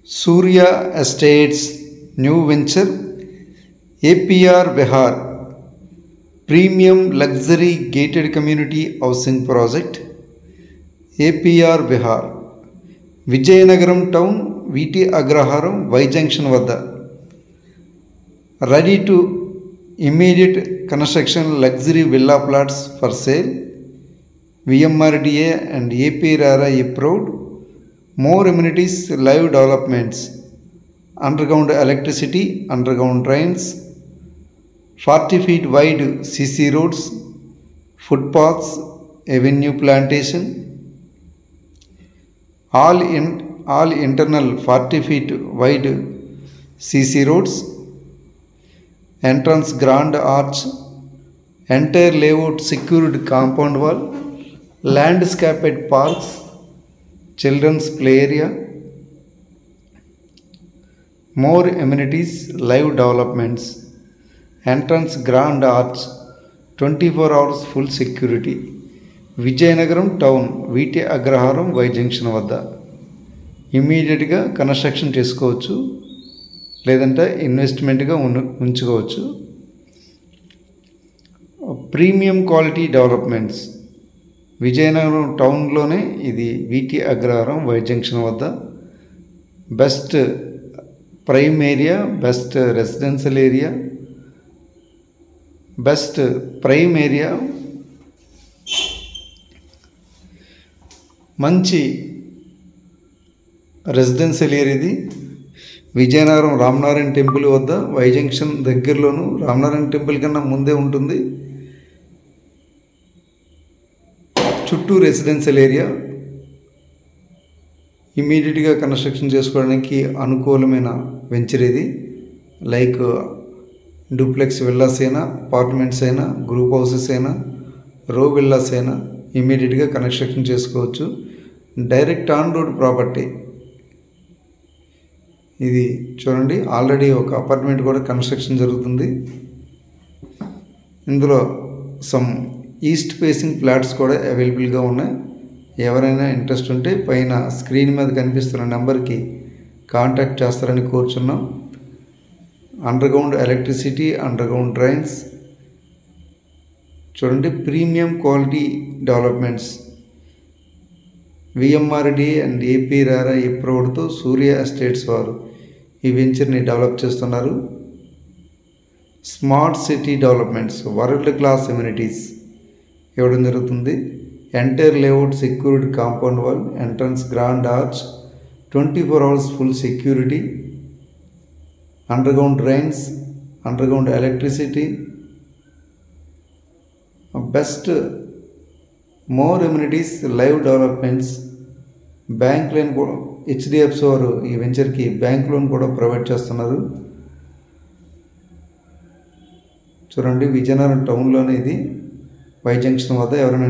Surya Estates new venture APR Vihar Premium Luxury Gated Community Housing Project APR Vihar Vijayanagaram Town VT Agraharam Y Junction Vadda ready to immediate construction luxury villa plots for sale VMRDA and APRRI approved. More amenities, live developments, underground electricity, underground drains, 40 feet wide CC roads, footpaths, avenue plantation, all internal 40 feet wide CC roads, entrance grand arch, entire layout secured compound wall, landscaped parks, children's play area, more amenities, live developments, entrance grand arch, 24 hours full security, Vijayanagaram town VT Agraharam Y Junction Vadda ఇమ్మీడియట్గా construction చేసుకోవచ్చు, లేదంటే ఇన్వెస్ట్మెంట్గా ఉంచుకోవచ్చు. Premium quality developments Vizianagaram టౌన్లోనే ఇది వీటీ అగ్రహారం Y junction వద్ద best prime area, best residential area, best prime area, మంచి residential area. ఇది Vizianagaram Ramanarayana temple వద్ద Y junction దగ్గరలోను, Ramanarayana temple కన్నా ముందే ఉంటుంది. చుట్టూ రెసిడెన్షియల్ ఏరియా, ఇమీడియట్గా కన్స్ట్రక్షన్ చేసుకోవడానికి అనుకూలమైన వెంచర్ ఇది. లైక్ డూప్లెక్స్ విల్లాస్ అయినా, అపార్ట్మెంట్స్ అయినా, గ్రూప్ హౌసెస్ అయినా, రో విల్లాస్ అయినా ఇమీడియట్గా కన్స్ట్రక్షన్ చేసుకోవచ్చు. డైరెక్ట్ ఆన్ రోడ్ ప్రాపర్టీ ఇది. చూడండి, ఆల్రెడీ ఒక అపార్ట్మెంట్ కూడా కన్స్ట్రక్షన్ జరుగుతుంది. ఇందులో సమ్ ఈస్ట్ ఫేసింగ్ ఫ్లాట్స్ కూడా అవైలబుల్గా ఉన్నాయి. ఎవరైనా ఇంట్రెస్ట్ ఉంటే పైన స్క్రీన్ మీద కనిపిస్తున్న నెంబర్కి కాంటాక్ట్ చేస్తారని కోరుచున్నాం. Underground electricity, underground drains. చూడండి, premium quality developments VMRD and APRI అప్రూవ్డ్తో సూర్య ఎస్టేట్స్ వారు ఈ వెంచర్ని డెవలప్ చేస్తున్నారు. Smart city developments, world class amenities ఇవ్వడం జరుగుతుంది. Entire layout secured compound wall, entrance grand arch, 24 hours full security, underground drains, underground electricity, best more amenities, live developments. Bank loan కూడా HDFC వారు ఈ వెంచర్కి బ్యాంక్ లోన్ కూడా provide చేస్తున్నారు. చూడండి, విజయనగరం టౌన్లోనే ఇది వై జంక్షన్ వద్ద. ఎవరైనా